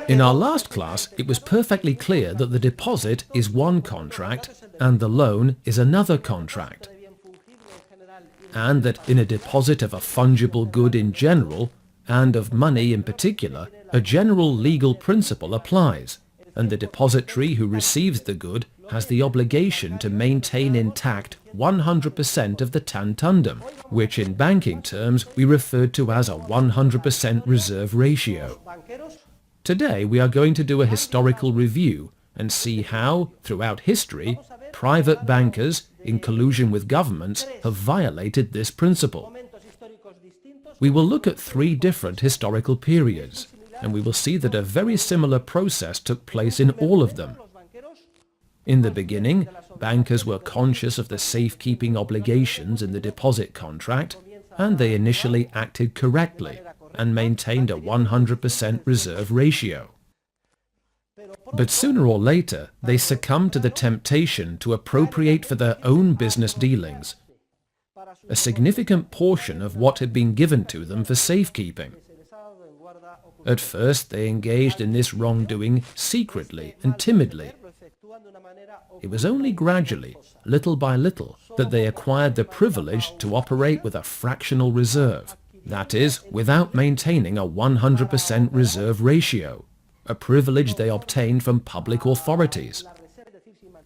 In our last class, it was perfectly clear that the deposit is one contract and the loan is another contract, and that in a deposit of a fungible good in general, and of money in particular, a general legal principle applies, and the depositary who receives the good has the obligation to maintain intact 100% of the tantundum, which in banking terms we referred to as a 100% reserve ratio. Today we are going to do a historical review and see how, throughout history, private bankers, in collusion with governments, have violated this principle. We will look at 3 different historical periods, and we will see that a very similar process took place in all of them. In the beginning, bankers were conscious of the safekeeping obligations in the deposit contract, and they initially acted correctly and maintained a 100% reserve ratio. But sooner or later, they succumbed to the temptation to appropriate for their own business dealings a significant portion of what had been given to them for safekeeping. At first, they engaged in this wrongdoing secretly and timidly. It was only gradually, little by little, that they acquired the privilege to operate with a fractional reserve, that is, without maintaining a 100% reserve ratio, a privilege they obtained from public authorities.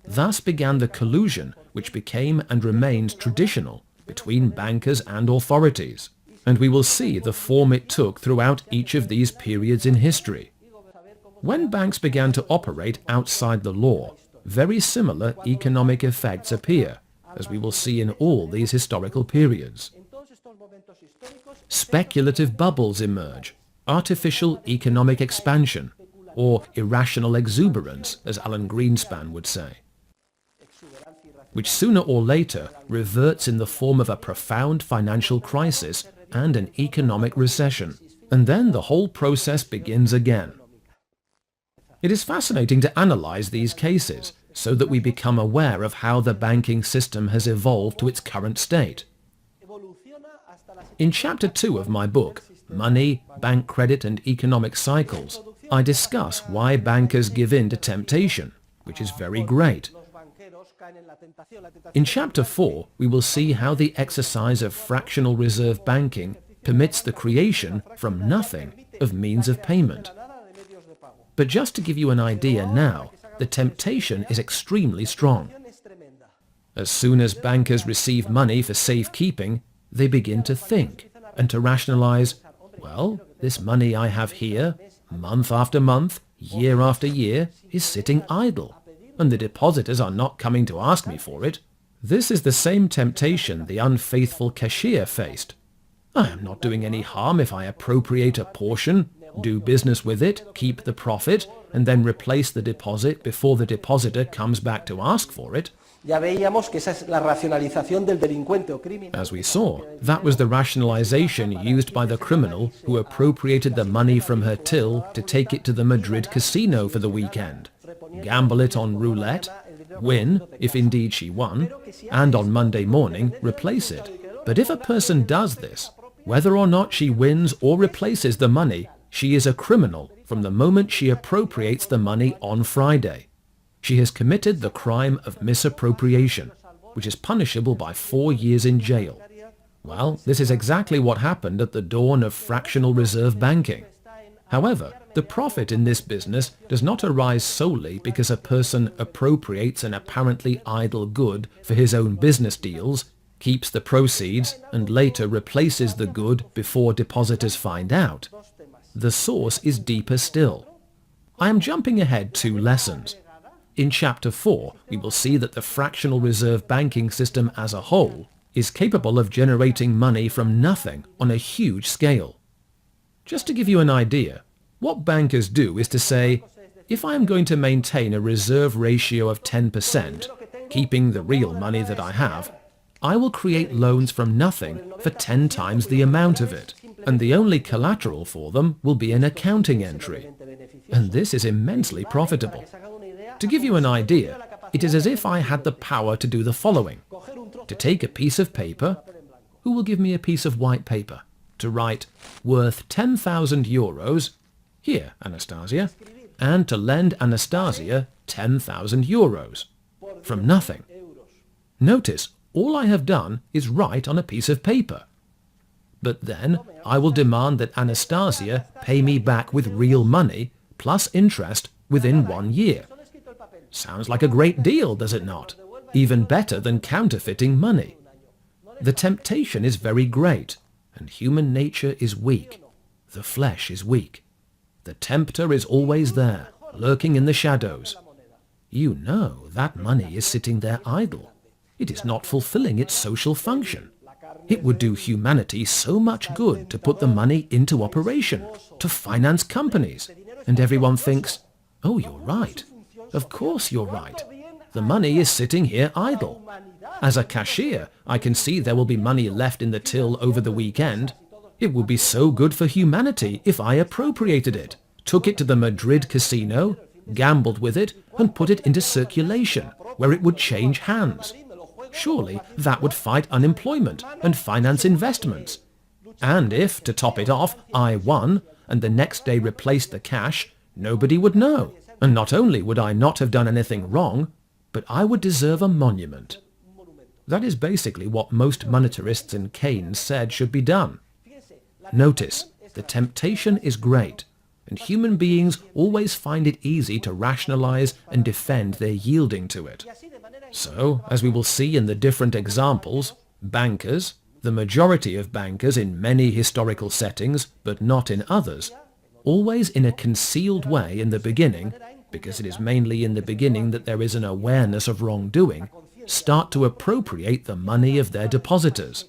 Thus began the collusion which became and remains traditional between bankers and authorities, and we will see the form it took throughout each of these periods in history. When banks began to operate outside the law, very similar economic effects appear, as we will see in all these historical periods. Speculative bubbles emerge, artificial economic expansion, or irrational exuberance, as Alan Greenspan would say, which sooner or later reverts in the form of a profound financial crisis and an economic recession, and then the whole process begins again. It is fascinating to analyze these cases so that we become aware of how the banking system has evolved to its current state. In Chapter 2 of my book, Money, Bank Credit and Economic Cycles, I discuss why bankers give in to temptation, which is very great. In Chapter 4, we will see how the exercise of fractional reserve banking permits the creation, from nothing, of means of payment. But just to give you an idea now, the temptation is extremely strong. As soon as bankers receive money for safekeeping, they begin to think and to rationalize, well, this money I have here, month after month, year after year, is sitting idle, and the depositors are not coming to ask me for it. This is the same temptation the unfaithful cashier faced. I am not doing any harm if I appropriate a portion, do business with it, keep the profit, and then replace the deposit before the depositor comes back to ask for it. As we saw, that was the rationalization used by the criminal who appropriated the money from her till to take it to the Madrid casino for the weekend, gamble it on roulette, win, if indeed she won, and on Monday morning replace it. But if a person does this, whether or not she wins or replaces the money, she is a criminal from the moment she appropriates the money on Friday. She has committed the crime of misappropriation, which is punishable by 4 years in jail. Well, this is exactly what happened at the dawn of fractional reserve banking. However, the profit in this business does not arise solely because a person appropriates an apparently idle good for his own business deals, keeps the proceeds, and later replaces the good before depositors find out. The source is deeper still. I am jumping ahead 2 lessons. In Chapter 4, we will see that the fractional reserve banking system as a whole is capable of generating money from nothing on a huge scale. Just to give you an idea, what bankers do is to say, if I am going to maintain a reserve ratio of 10%, keeping the real money that I have, I will create loans from nothing for 10 times the amount of it, and the only collateral for them will be an accounting entry. And this is immensely profitable. To give you an idea, it is as if I had the power to do the following: to take a piece of paper, who will give me a piece of white paper, to write worth 10,000 euros, here, Anastasia, and to lend Anastasia 10,000 euros. From nothing. Notice, all I have done is write on a piece of paper. But then I will demand that Anastasia pay me back with real money plus interest within 1 year. Sounds like a great deal, does it not? Even better than counterfeiting money. The temptation is very great, and human nature is weak. The flesh is weak. The tempter is always there, lurking in the shadows. You know that money is sitting there idle. It is not fulfilling its social function. It would do humanity so much good to put the money into operation, to finance companies. And everyone thinks, oh, you're right. Of course you're right. The money is sitting here idle. As a cashier, I can see there will be money left in the till over the weekend. It would be so good for humanity if I appropriated it, took it to the Madrid casino, gambled with it, and put it into circulation, where it would change hands. Surely that would fight unemployment and finance investments. And if, to top it off, I won, and the next day replaced the cash, nobody would know. And not only would I not have done anything wrong, but I would deserve a monument. That is basically what most monetarists in Keynes said should be done. Notice, the temptation is great, and human beings always find it easy to rationalize and defend their yielding to it. So, as we will see in the different examples, bankers, the majority of bankers in many historical settings, but not in others, always in a concealed way in the beginning, because it is mainly in the beginning that there is an awareness of wrongdoing, start to appropriate the money of their depositors.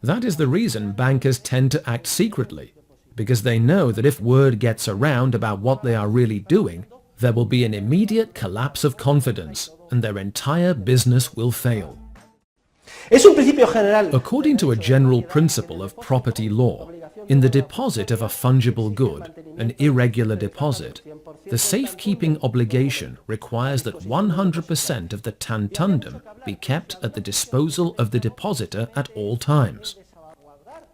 That is the reason bankers tend to act secretly, because they know that if word gets around about what they are really doing, there will be an immediate collapse of confidence, and their entire business will fail. According to a general principle of property law, in the deposit of a fungible good, an irregular deposit, the safekeeping obligation requires that 100% of the tantundum be kept at the disposal of the depositor at all times.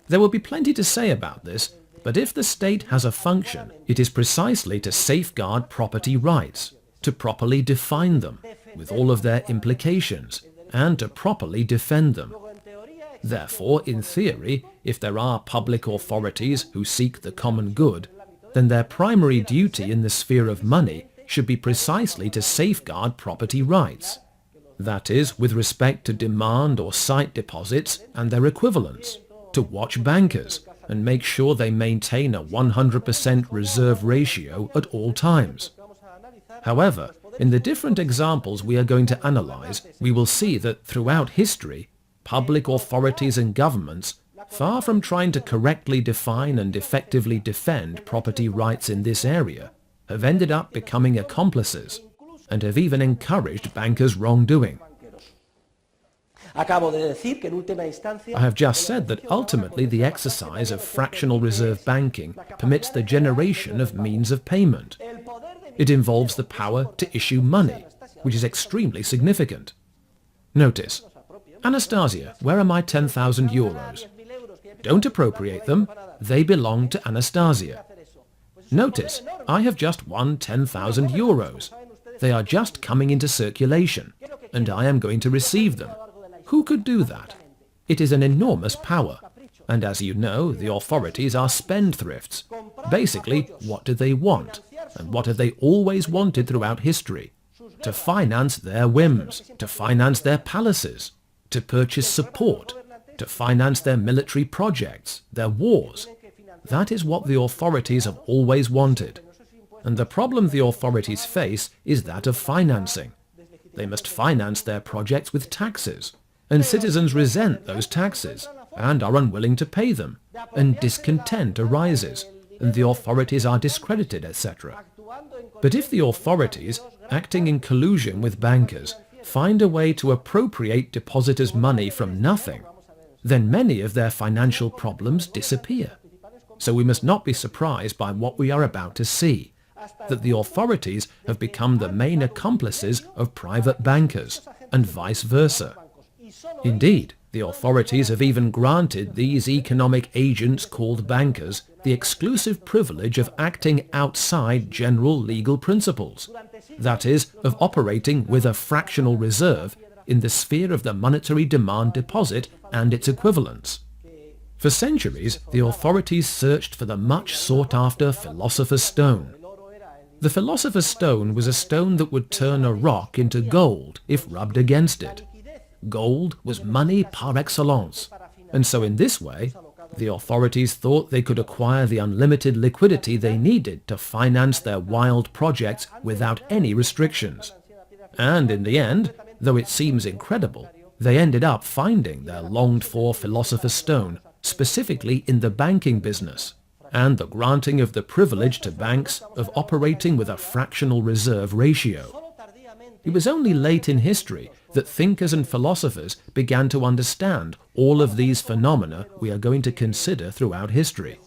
There will be plenty to say about this, but if the state has a function, it is precisely to safeguard property rights, to properly define them, with all of their implications, and to properly defend them. Therefore, in theory, if there are public authorities who seek the common good, then their primary duty in the sphere of money should be precisely to safeguard property rights. That is, with respect to demand or sight deposits and their equivalents, to watch bankers and make sure they maintain a 100% reserve ratio at all times. However, in the different examples we are going to analyze, we will see that throughout history, public authorities and governments, far from trying to correctly define and effectively defend property rights in this area, have ended up becoming accomplices and have even encouraged bankers' wrongdoing. I have just said that ultimately the exercise of fractional reserve banking permits the generation of means of payment. It involves the power to issue money, which is extremely significant. Notice, Anastasia, where are my 10,000 euros? Don't appropriate them, they belong to Anastasia. Notice, I have just won 10,000 euros. They are just coming into circulation, and I am going to receive them. Who could do that? It is an enormous power, and as you know, the authorities are spendthrifts. Basically, what do they want? And what have they always wanted throughout history? To finance their whims, to finance their palaces, to purchase support, to finance their military projects, their wars. That is what the authorities have always wanted. And the problem the authorities face is that of financing. They must finance their projects with taxes, and citizens resent those taxes and are unwilling to pay them, and discontent arises, and the authorities are discredited, etc. But if the authorities, acting in collusion with bankers, find a way to appropriate depositors' money from nothing, then many of their financial problems disappear. So we must not be surprised by what we are about to see, that the authorities have become the main accomplices of private bankers, and vice versa. Indeed, The authorities have even granted these economic agents called bankers the exclusive privilege of acting outside general legal principles, that is, of operating with a fractional reserve in the sphere of the monetary demand deposit and its equivalents. For centuries, the authorities searched for the much sought-after philosopher's stone. The philosopher's stone was a stone that would turn a rock into gold if rubbed against it. Gold was money par excellence, and so in this way, the authorities thought they could acquire the unlimited liquidity they needed to finance their wild projects without any restrictions. And in the end, though it seems incredible, they ended up finding their longed-for philosopher's stone, specifically in the banking business, and the granting of the privilege to banks of operating with a fractional reserve ratio. It was only late in history that thinkers and philosophers began to understand all of these phenomena we are going to consider throughout history.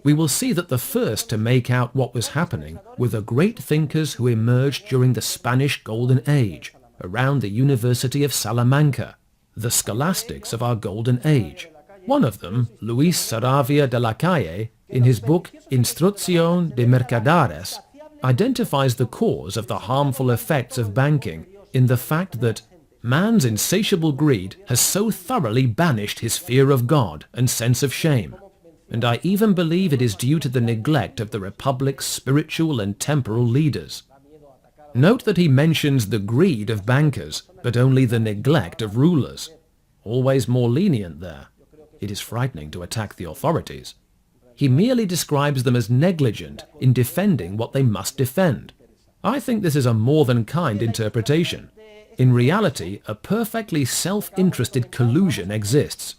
We will see that the first to make out what was happening were the great thinkers who emerged during the Spanish Golden Age, around the University of Salamanca, the scholastics of our Golden Age. One of them, Luis Saravia de la Calle, in his book Instrucción de Mercaderes, identifies the cause of the harmful effects of banking in the fact that man's insatiable greed has so thoroughly banished his fear of God and sense of shame, and I even believe it is due to the neglect of the Republic's spiritual and temporal leaders. Note that he mentions the greed of bankers, but only the neglect of rulers. Always more lenient there. It is frightening to attack the authorities. He merely describes them as negligent in defending what they must defend. I think this is a more than kind interpretation. In reality, a perfectly self-interested collusion exists.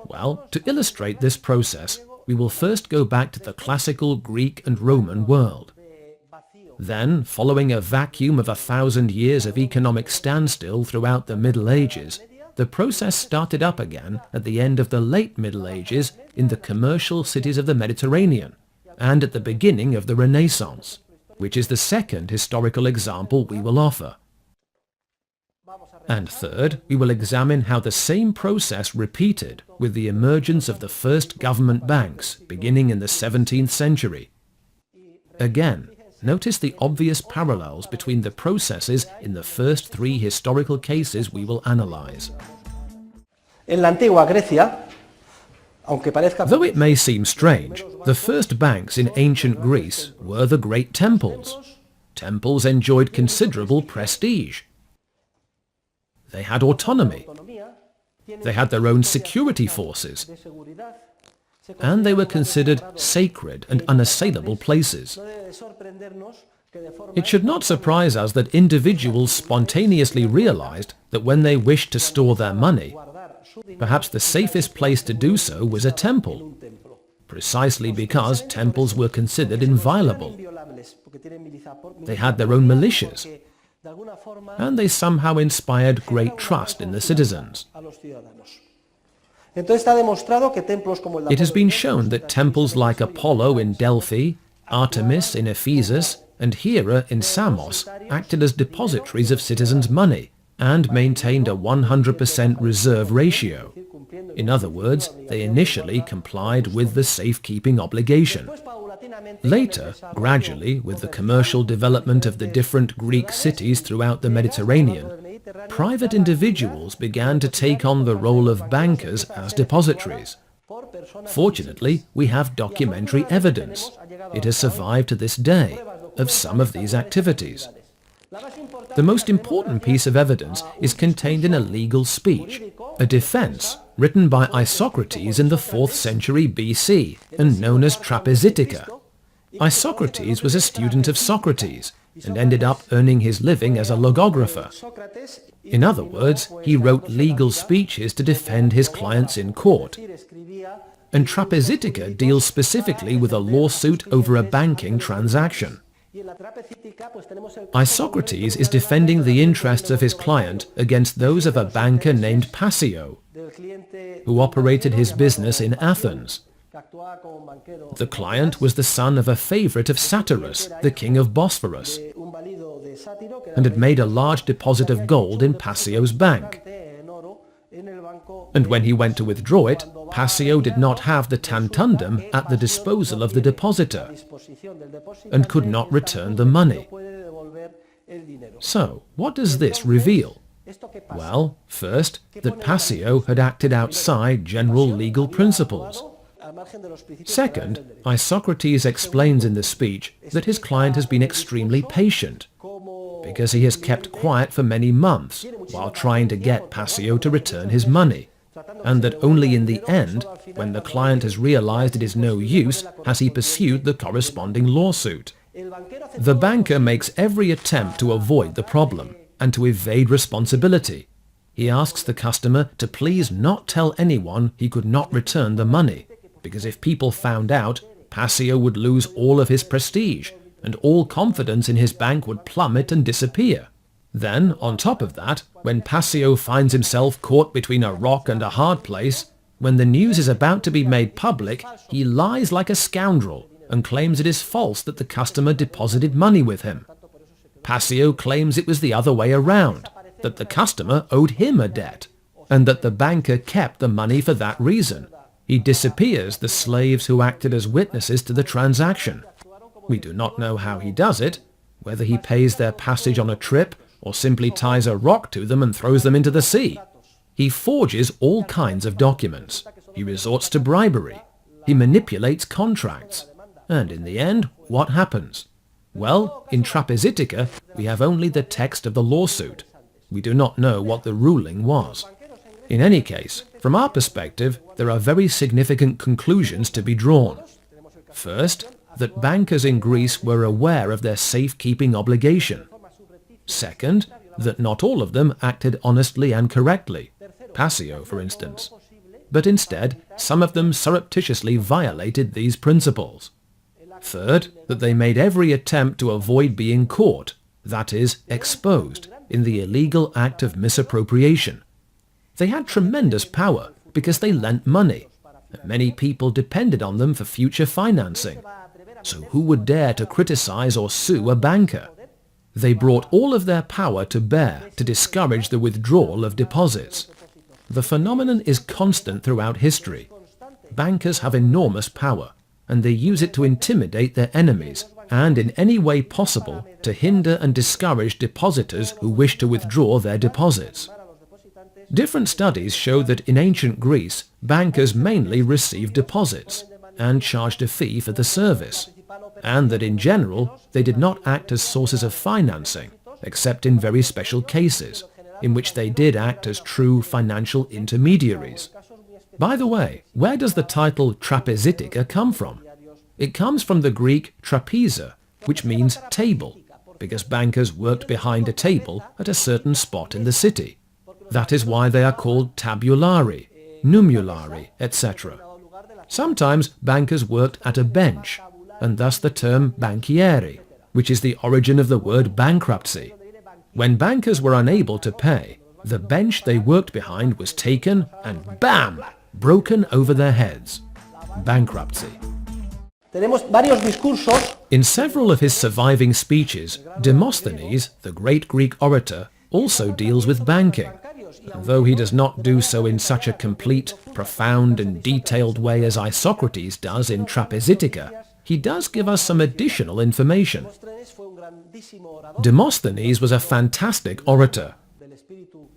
Well, to illustrate this process, we will first go back to the classical Greek and Roman world. Then, following a vacuum of 1,000 years of economic standstill throughout the Middle Ages, the process started up again at the end of the late Middle Ages in the commercial cities of the Mediterranean, and at the beginning of the Renaissance, which is the second historical example we will offer. And third, we will examine how the same process repeated with the emergence of the first government banks beginning in the 17th century. Again, notice the obvious parallels between the processes in the first three historical cases we will analyze. Though it may seem strange, the first banks in ancient Greece were the great temples. Temples enjoyed considerable prestige. They had autonomy. They had their own security forces. And they were considered sacred and unassailable places. It should not surprise us that individuals spontaneously realized that when they wished to store their money, perhaps the safest place to do so was a temple, precisely because temples were considered inviolable. They had their own militias, and they somehow inspired great trust in the citizens. It has been shown that temples like Apollo in Delphi, Artemis in Ephesus, and Hera in Samos acted as depositories of citizens' money and maintained a 100% reserve ratio. In other words, they initially complied with the safekeeping obligation. Later, gradually, with the commercial development of the different Greek cities throughout the Mediterranean, private individuals began to take on the role of bankers as depositories. Fortunately, we have documentary evidence. It has survived to this day of some of these activities. The most important piece of evidence is contained in a legal speech, a defense written by Isocrates in the 4th century BC and known as Trapezitica. Isocrates was a student of Socrates and ended up earning his living as a logographer. In other words, he wrote legal speeches to defend his clients in court. And Trapezitica deals specifically with a lawsuit over a banking transaction. Isocrates is defending the interests of his client against those of a banker named Passio, who operated his business in Athens. The client was the son of a favorite of Satyrus, the king of Bosphorus, and had made a large deposit of gold in Passio's bank. And when he went to withdraw it, Passio did not have the tantundem at the disposal of the depositor, and could not return the money. So, what does this reveal? Well, first, that Passio had acted outside general legal principles. Second, Isocrates explains in the speech that his client has been extremely patient, because he has kept quiet for many months while trying to get Passio to return his money, and that only in the end, when the client has realized it is no use, has he pursued the corresponding lawsuit. The banker makes every attempt to avoid the problem and to evade responsibility. He asks the customer to please not tell anyone he could not return the money, because if people found out, Passio would lose all of his prestige, and all confidence in his bank would plummet and disappear. Then, on top of that, when Passio finds himself caught between a rock and a hard place, when the news is about to be made public, he lies like a scoundrel and claims it is false that the customer deposited money with him. Passio claims it was the other way around, that the customer owed him a debt, and that the banker kept the money for that reason. He disappears the slaves who acted as witnesses to the transaction. We do not know how he does it, whether he pays their passage on a trip or simply ties a rock to them and throws them into the sea. He forges all kinds of documents. He resorts to bribery. He manipulates contracts. And in the end, what happens? Well, in Trapezitica, we have only the text of the lawsuit. We do not know what the ruling was. In any case, from our perspective, there are very significant conclusions to be drawn. First, that bankers in Greece were aware of their safekeeping obligation. Second, that not all of them acted honestly and correctly, Passio for instance, but instead some of them surreptitiously violated these principles. Third, that they made every attempt to avoid being caught, that is, exposed, in the illegal act of misappropriation. They had tremendous power because they lent money, and many people depended on them for future financing. So who would dare to criticize or sue a banker? They brought all of their power to bear to discourage the withdrawal of deposits. The phenomenon is constant throughout history. Bankers have enormous power, and they use it to intimidate their enemies and in any way possible to hinder and discourage depositors who wish to withdraw their deposits. Different studies show that in ancient Greece, bankers mainly received deposits and charged a fee for the service, and that in general they did not act as sources of financing, except in very special cases, in which they did act as true financial intermediaries. By the way, where does the title Trapezitica come from? It comes from the Greek trapeza, which means table, because bankers worked behind a table at a certain spot in the city. That is why they are called tabulari, numulari, etc. Sometimes bankers worked at a bench, and thus the term banchieri, which is the origin of the word bankruptcy. When bankers were unable to pay, the bench they worked behind was taken and bam! Broken over their heads. Bankruptcy. In several of his surviving speeches, Demosthenes, the great Greek orator, also deals with banking, though he does not do so in such a complete, profound and detailed way as Isocrates does in Trapezitica. He does give us some additional information. Demosthenes was a fantastic orator.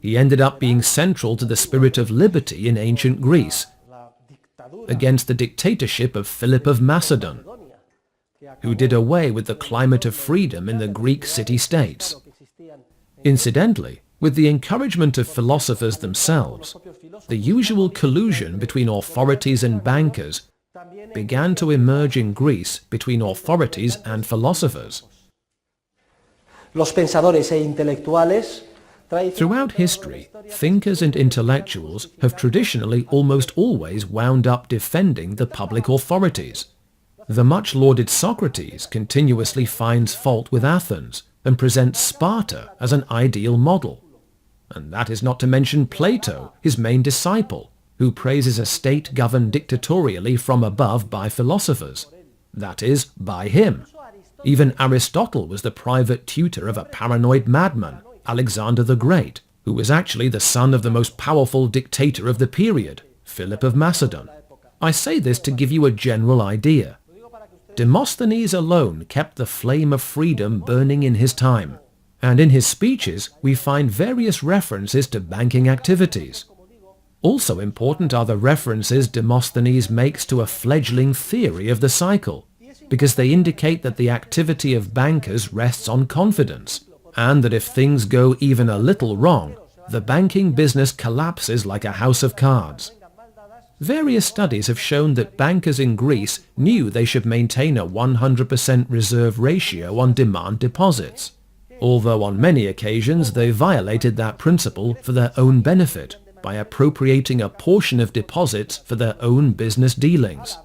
He ended up being central to the spirit of liberty in ancient Greece, against the dictatorship of Philip of Macedon, who did away with the climate of freedom in the Greek city-states. Incidentally, with the encouragement of philosophers themselves, the usual collusion between authorities and bankers began to emerge in Greece between authorities and philosophers. Throughout history, thinkers and intellectuals have traditionally almost always wound up defending the public authorities. The much-lauded Socrates continuously finds fault with Athens and presents Sparta as an ideal model. And that is not to mention Plato, his main disciple, who praises a state governed dictatorially from above by philosophers, that is, by him. Even Aristotle was the private tutor of a paranoid madman, Alexander the Great, who was actually the son of the most powerful dictator of the period, Philip of Macedon. I say this to give you a general idea. Demosthenes alone kept the flame of freedom burning in his time, and in his speeches we find various references to banking activities. Also important are the references Demosthenes makes to a fledgling theory of the cycle, because they indicate that the activity of bankers rests on confidence, and that if things go even a little wrong, the banking business collapses like a house of cards. Various studies have shown that bankers in Greece knew they should maintain a 100% reserve ratio on demand deposits, although on many occasions they violated that principle for their own benefit by appropriating a portion of deposits for their own business dealings.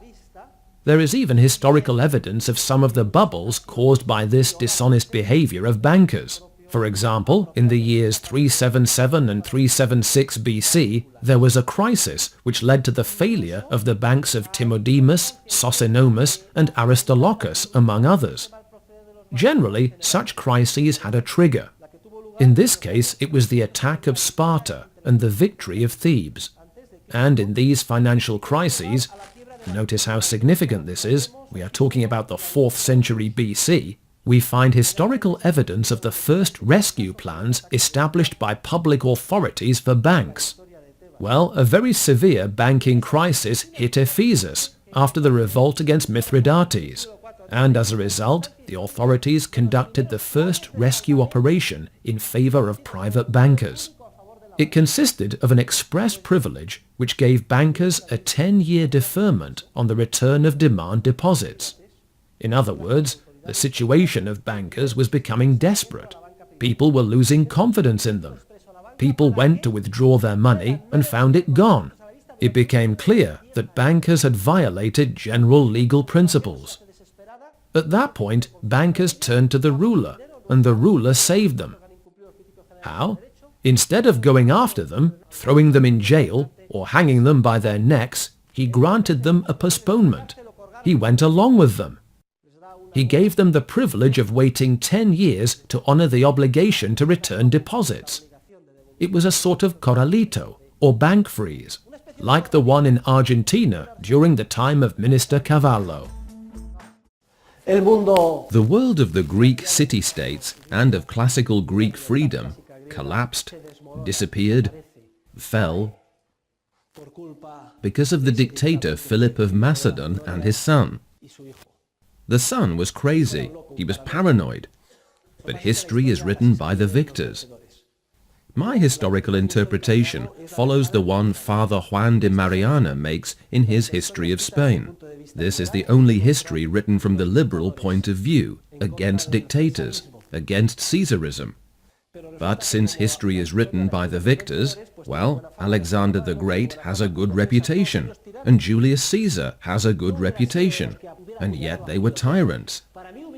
There is even historical evidence of some of the bubbles caused by this dishonest behavior of bankers. For example, in the years 377 and 376 BC, there was a crisis which led to the failure of the banks of Timodemus, Sosinomus, and Aristolochus, among others. Generally, such crises had a trigger. In this case, it was the attack of Sparta and the victory of Thebes. And in these financial crises, notice how significant this is, we are talking about the 4th century BC, we find historical evidence of the first rescue plans established by public authorities for banks. Well, a very severe banking crisis hit Ephesus after the revolt against Mithridates, and as a result, the authorities conducted the first rescue operation in favor of private bankers. It consisted of an express privilege which gave bankers a 10-year deferment on the return of demand deposits. In other words, the situation of bankers was becoming desperate. People were losing confidence in them. People went to withdraw their money and found it gone. It became clear that bankers had violated general legal principles. At that point, bankers turned to the ruler, and the ruler saved them. How? Instead of going after them, throwing them in jail, or hanging them by their necks, he granted them a postponement. He went along with them. He gave them the privilege of waiting 10 years to honor the obligation to return deposits. It was a sort of corralito, or bank freeze, like the one in Argentina during the time of Minister Cavallo. The world of the Greek city-states and of classical Greek freedom collapsed, disappeared, fell, because of the dictator Philip of Macedon and his son. The son was crazy, he was paranoid, but history is written by the victors. My historical interpretation follows the one Father Juan de Mariana makes in his History of Spain. This is the only history written from the liberal point of view, against dictators, against Caesarism. But since history is written by the victors, well, Alexander the Great has a good reputation, and Julius Caesar has a good reputation, and yet they were tyrants.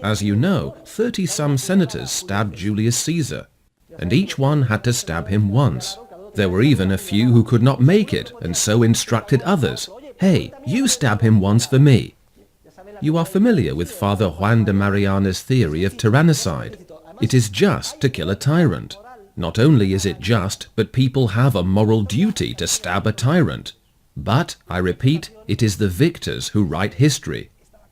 As you know, 30-some senators stabbed Julius Caesar, and each one had to stab him once. There were even a few who could not make it, and so instructed others, "Hey, you stab him once for me." You are familiar with Father Juan de Mariana's theory of tyrannicide. It is just to kill a tyrant. Not only is it just, but people have a moral duty to stab a tyrant. But, I repeat, it is the victors who write history.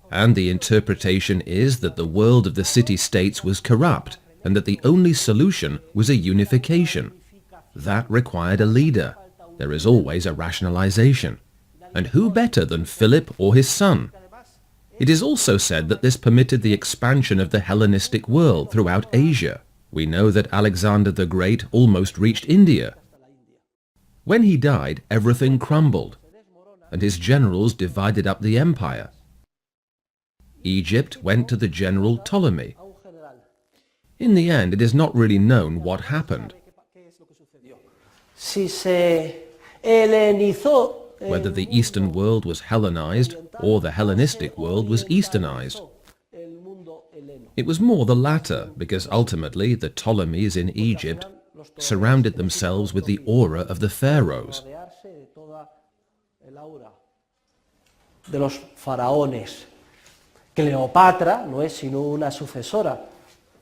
And the interpretation is that the world of the city-states was corrupt, and that the only solution was a unification. That required a leader. There is always a rationalization. And who better than Philip or his son? It is also said that this permitted the expansion of the Hellenistic world throughout Asia. We know that Alexander the Great almost reached India. When he died, everything crumbled, and his generals divided up the empire. Egypt went to the general Ptolemy. In the end, it is not really known what happened. Whether the Eastern world was Hellenized or the Hellenistic world was Easternized. It was more the latter, because ultimately the Ptolemies in Egypt surrounded themselves with the aura of the pharaohs.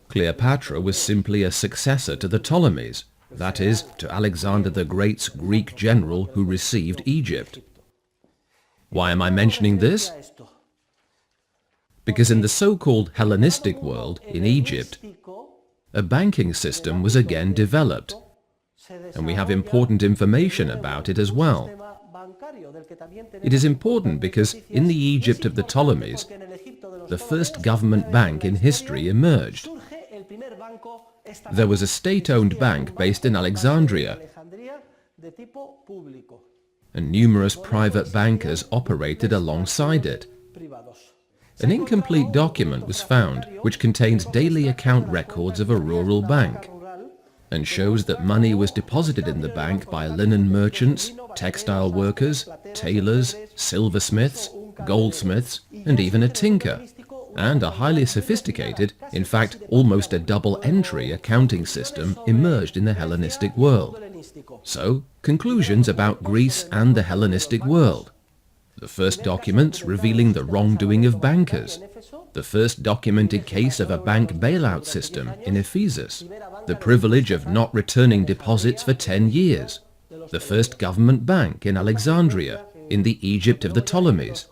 Cleopatra was simply a successor to the Ptolemies, that is, to Alexander the Great's Greek general who received Egypt. Why am I mentioning this? Because in the so-called Hellenistic world, in Egypt, a banking system was again developed, and we have important information about it as well. It is important because in the Egypt of the Ptolemies, the first government bank in history emerged. There was a state-owned bank based in Alexandria, and numerous private bankers operated alongside it. An incomplete document was found which contains daily account records of a rural bank and shows that money was deposited in the bank by linen merchants, textile workers, tailors, silversmiths, goldsmiths, and even a tinker, and a highly sophisticated, in fact almost a double-entry accounting system emerged in the Hellenistic world. So, conclusions about Greece and the Hellenistic world. The first documents revealing the wrongdoing of bankers. The first documented case of a bank bailout system in Ephesus. The privilege of not returning deposits for 10 years. The first government bank in Alexandria, in the Egypt of the Ptolemies.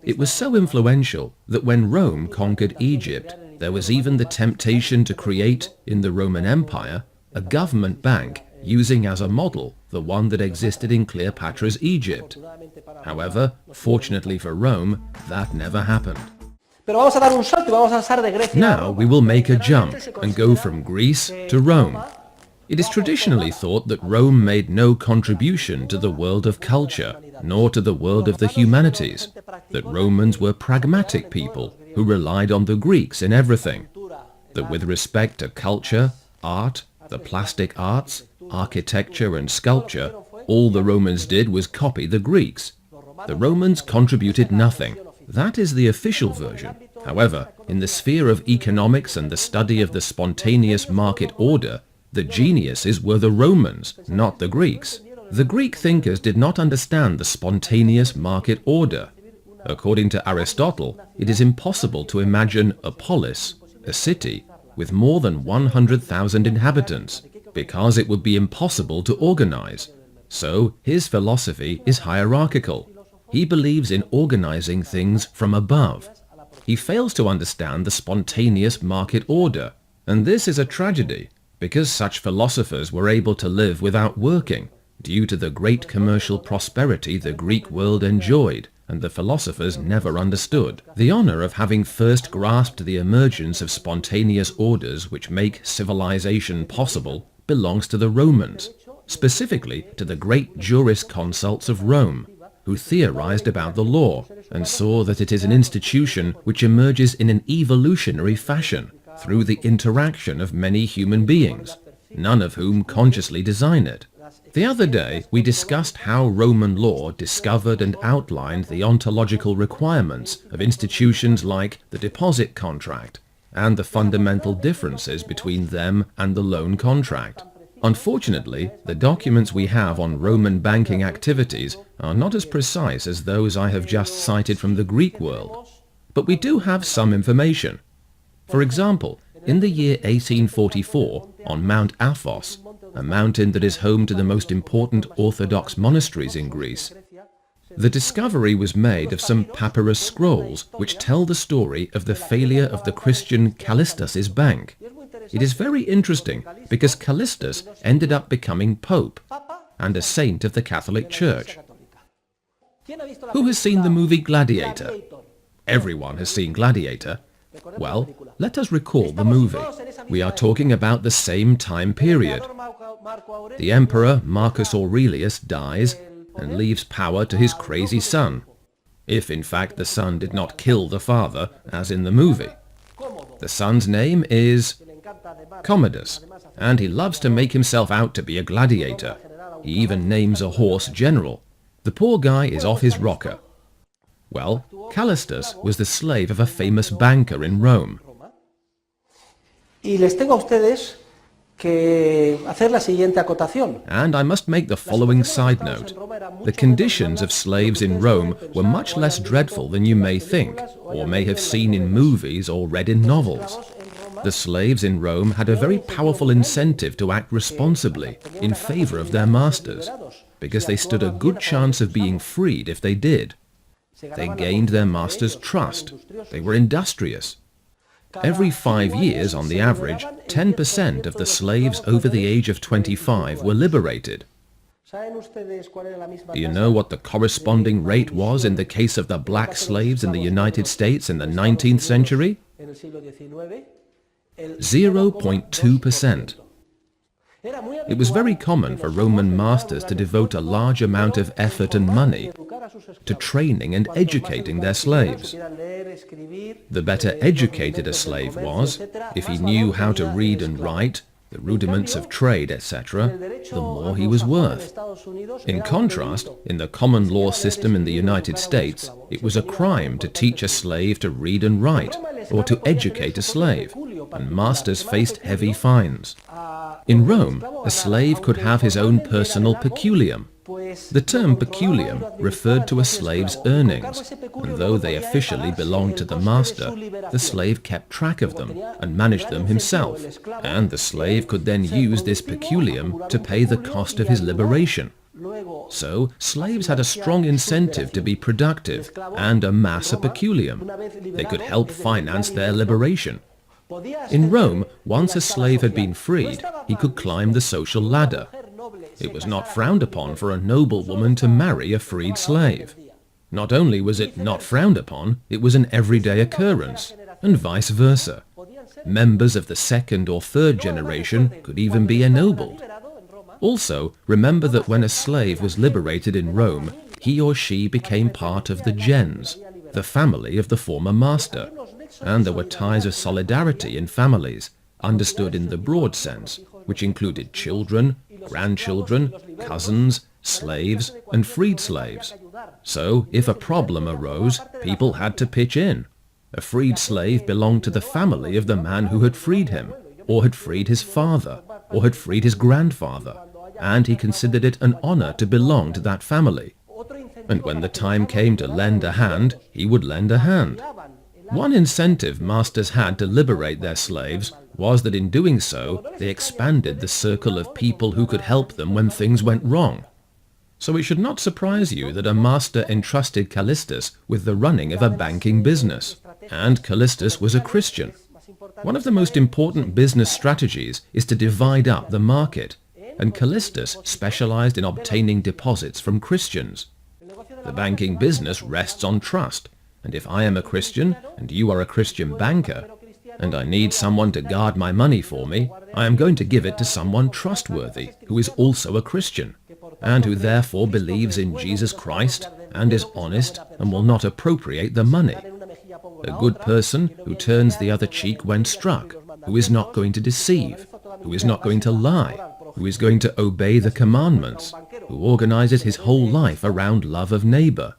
It was so influential that when Rome conquered Egypt, there was even the temptation to create, in the Roman Empire, a government bank using as a model the one that existed in Cleopatra's Egypt. However, fortunately for Rome, that never happened. Now we will make a jump and go from Greece to Rome. It is traditionally thought that Rome made no contribution to the world of culture, nor to the world of the humanities, that Romans were pragmatic people who relied on the Greeks in everything, that with respect to culture, art, the plastic arts, architecture and sculpture, all the Romans did was copy the Greeks. The Romans contributed nothing. That is the official version. However, in the sphere of economics and the study of the spontaneous market order, the geniuses were the Romans, not the Greeks. The Greek thinkers did not understand the spontaneous market order. According to Aristotle, it is impossible to imagine a polis, a city, with more than 100,000 inhabitants, because it would be impossible to organize. So his philosophy is hierarchical. He believes in organizing things from above. He fails to understand the spontaneous market order, and this is a tragedy, because such philosophers were able to live without working, due to the great commercial prosperity the Greek world enjoyed, and the philosophers never understood. The honor of having first grasped the emergence of spontaneous orders which make civilization possible belongs to the Romans, specifically to the great jurisconsults of Rome, who theorized about the law and saw that it is an institution which emerges in an evolutionary fashion through the interaction of many human beings, none of whom consciously design it. The other day we discussed how Roman law discovered and outlined the ontological requirements of institutions like the deposit contract and the fundamental differences between them and the loan contract. Unfortunately, the documents we have on Roman banking activities are not as precise as those I have just cited from the Greek world, but we do have some information. For example, in the year 1844, on Mount Athos, a mountain that is home to the most important Orthodox monasteries in Greece, the discovery was made of some papyrus scrolls which tell the story of the failure of the Christian Callistus's bank. It is very interesting because Callistus ended up becoming Pope and a saint of the Catholic Church. Who has seen the movie Gladiator? Everyone has seen Gladiator. Well, let us recall the movie. We are talking about the same time period. The emperor Marcus Aurelius dies and leaves power to his crazy son, if in fact the son did not kill the father, as in the movie. The son's name is Commodus, and he loves to make himself out to be a gladiator. He even names a horse general. The poor guy is off his rocker. Well, Callistus was the slave of a famous banker in Rome. And I must make the following side note. The conditions of slaves in Rome were much less dreadful than you may think, or may have seen in movies or read in novels. The slaves in Rome had a very powerful incentive to act responsibly in favor of their masters, because they stood a good chance of being freed if they did. They gained their masters' trust. They were industrious. Every 5 years, on the average, 10% of the slaves over the age of 25 were liberated. Do you know what the corresponding rate was in the case of the black slaves in the United States in the 19th century? 0.2%. It was very common for Roman masters to devote a large amount of effort and money to training and educating their slaves. The better educated a slave was, if he knew how to read and write, the rudiments of trade, etc., the more he was worth. In contrast, in the common law system in the United States, it was a crime to teach a slave to read and write, or to educate a slave, and masters faced heavy fines. In Rome, a slave could have his own personal peculium. The term peculium referred to a slave's earnings, and though they officially belonged to the master, the slave kept track of them and managed them himself, and the slave could then use this peculium to pay the cost of his liberation. So, slaves had a strong incentive to be productive and amass a peculium. They could help finance their liberation. In Rome, once a slave had been freed, he could climb the social ladder. It was not frowned upon for a noblewoman to marry a freed slave. Not only was it not frowned upon, it was an everyday occurrence, and vice versa. Members of the second or third generation could even be ennobled. Also, remember that when a slave was liberated in Rome, he or she became part of the gens, the family of the former master, and there were ties of solidarity in families, understood in the broad sense, which included children, grandchildren, cousins, slaves, and freed slaves. So, if a problem arose, people had to pitch in. A freed slave belonged to the family of the man who had freed him, or had freed his father, or had freed his grandfather, and he considered it an honor to belong to that family. And when the time came to lend a hand, he would lend a hand. One incentive masters had to liberate their slaves was that in doing so, they expanded the circle of people who could help them when things went wrong. So it should not surprise you that a master entrusted Callistus with the running of a banking business. And Callistus was a Christian. One of the most important business strategies is to divide up the market, and Callistus specialized in obtaining deposits from Christians. The banking business rests on trust, and if I am a Christian and you are a Christian banker, and I need someone to guard my money for me, I am going to give it to someone trustworthy who is also a Christian, and who therefore believes in Jesus Christ and is honest and will not appropriate the money. A good person who turns the other cheek when struck, who is not going to deceive, who is not going to lie, who is going to obey the commandments, who organizes his whole life around love of neighbor.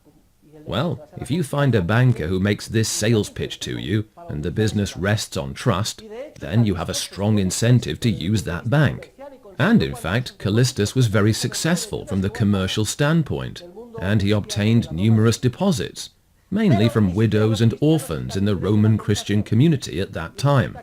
Well, if you find a banker who makes this sales pitch to you, and the business rests on trust, then you have a strong incentive to use that bank. And in fact, Callistus was very successful from the commercial standpoint, and he obtained numerous deposits, mainly from widows and orphans in the Roman Christian community at that time.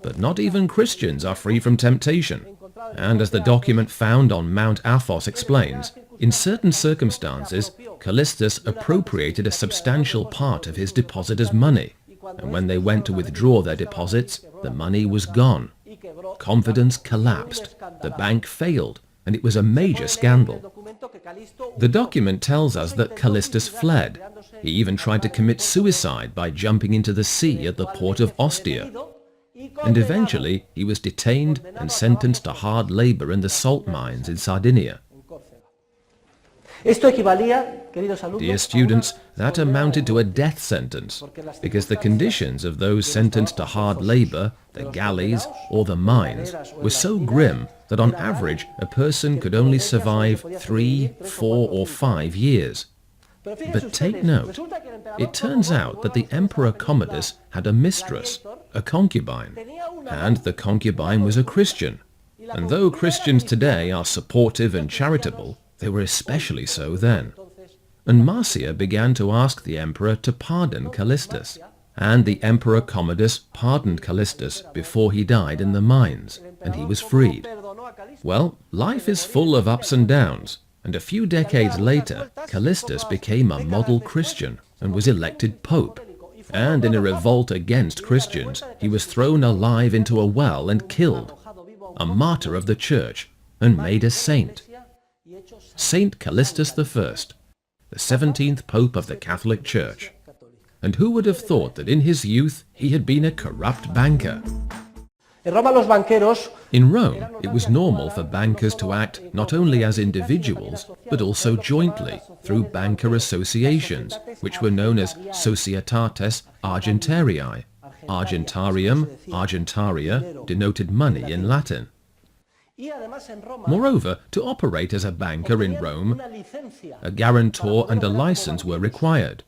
But not even Christians are free from temptation, and as the document found on Mount Athos explains, in certain circumstances, Callistus appropriated a substantial part of his depositors' money, and when they went to withdraw their deposits, the money was gone. Confidence collapsed, the bank failed, and it was a major scandal. The document tells us that Callistus fled. He even tried to commit suicide by jumping into the sea at the port of Ostia. And eventually he was detained and sentenced to hard labor in the salt mines in Sardinia. Dear students, that amounted to a death sentence, because the conditions of those sentenced to hard labor, the galleys, or the mines, were so grim that on average a person could only survive 3, 4, or 5 years. But take note, it turns out that the Emperor Commodus had a mistress, a concubine, and the concubine was a Christian. And though Christians today are supportive and charitable, they were especially so then. And Marcia began to ask the emperor to pardon Callistus. and the Emperor Commodus pardoned Callistus before he died in the mines, and he was freed. Well, life is full of ups and downs, and a few decades later, Callistus became a model Christian and was elected Pope. And in a revolt against Christians, he was thrown alive into a well and killed, a martyr of the Church, and made a saint. Saint Callistus I, the 17th Pope of the Catholic Church. And who would have thought that in his youth he had been a corrupt banker? In Rome, it was normal for bankers to act not only as individuals, but also jointly through banker associations, which were known as Societates Argentariae. Argentarium, argentaria, denoted money in Latin. Moreover, to operate as a banker in Rome, a guarantor and a license were required.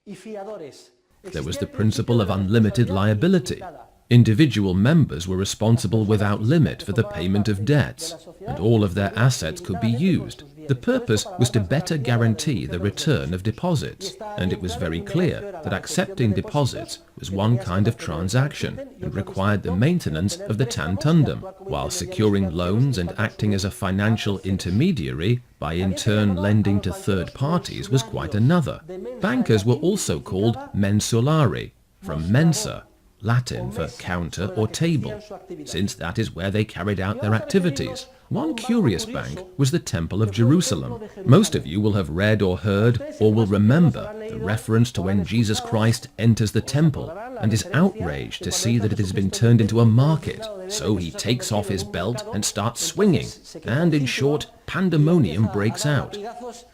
There was the principle of unlimited liability. Individual members were responsible without limit for the payment of debts, and all of their assets could be used. The purpose was to better guarantee the return of deposits, and it was very clear that accepting deposits was one kind of transaction and required the maintenance of the tantundum, while securing loans and acting as a financial intermediary by in turn lending to third parties was quite another. Bankers were also called mensulari, from mensa, Latin for counter or table, since that is where they carried out their activities. One curious bank was the Temple of Jerusalem. Most of you will have read or heard or will remember the reference to when Jesus Christ enters the temple and is outraged to see that it has been turned into a market. So he takes off his belt and starts swinging, and in short, pandemonium breaks out.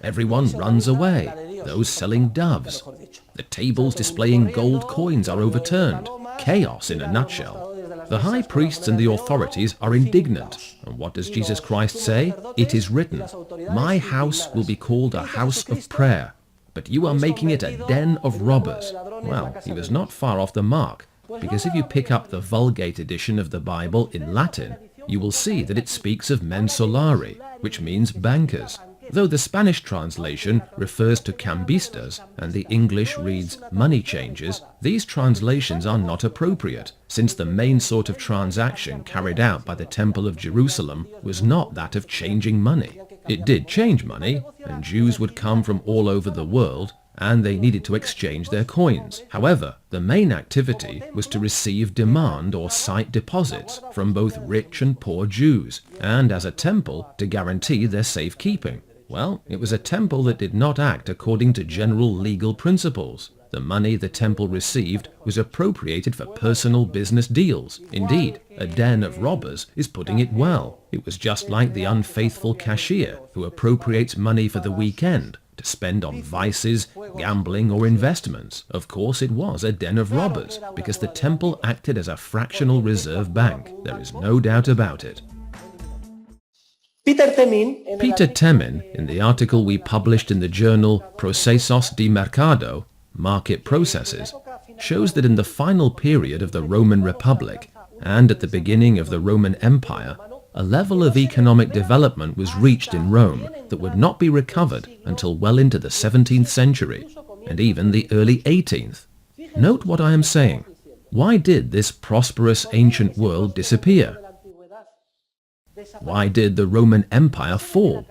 Everyone runs away, those selling doves. The tables displaying gold coins are overturned. Chaos in a nutshell. The high priests and the authorities are indignant. And what does Jesus Christ say? It is written, "My house will be called a house of prayer, but you are making it a den of robbers." Well, he was not far off the mark, because if you pick up the Vulgate edition of the Bible in Latin, you will see that it speaks of mensulari, which means bankers. Though the Spanish translation refers to cambistas and the English reads money changers, these translations are not appropriate, since the main sort of transaction carried out by the Temple of Jerusalem was not that of changing money. It did change money, and Jews would come from all over the world, and they needed to exchange their coins. However, the main activity was to receive demand or sight deposits from both rich and poor Jews, and as a temple to guarantee their safekeeping. Well, it was a temple that did not act according to general legal principles. The money the temple received was appropriated for personal business deals. Indeed, a den of robbers is putting it well. It was just like the unfaithful cashier who appropriates money for the weekend to spend on vices, gambling, or investments. Of course, it was a den of robbers, because the temple acted as a fractional reserve bank. There is no doubt about it. Peter Temin, in the article we published in the journal Procesos de Mercado, Market Processes, shows that in the final period of the Roman Republic and at the beginning of the Roman Empire, a level of economic development was reached in Rome that would not be recovered until well into the 17th century, and even the early 18th. Note what I am saying. Why did this prosperous ancient world disappear? Why did the Roman Empire fall?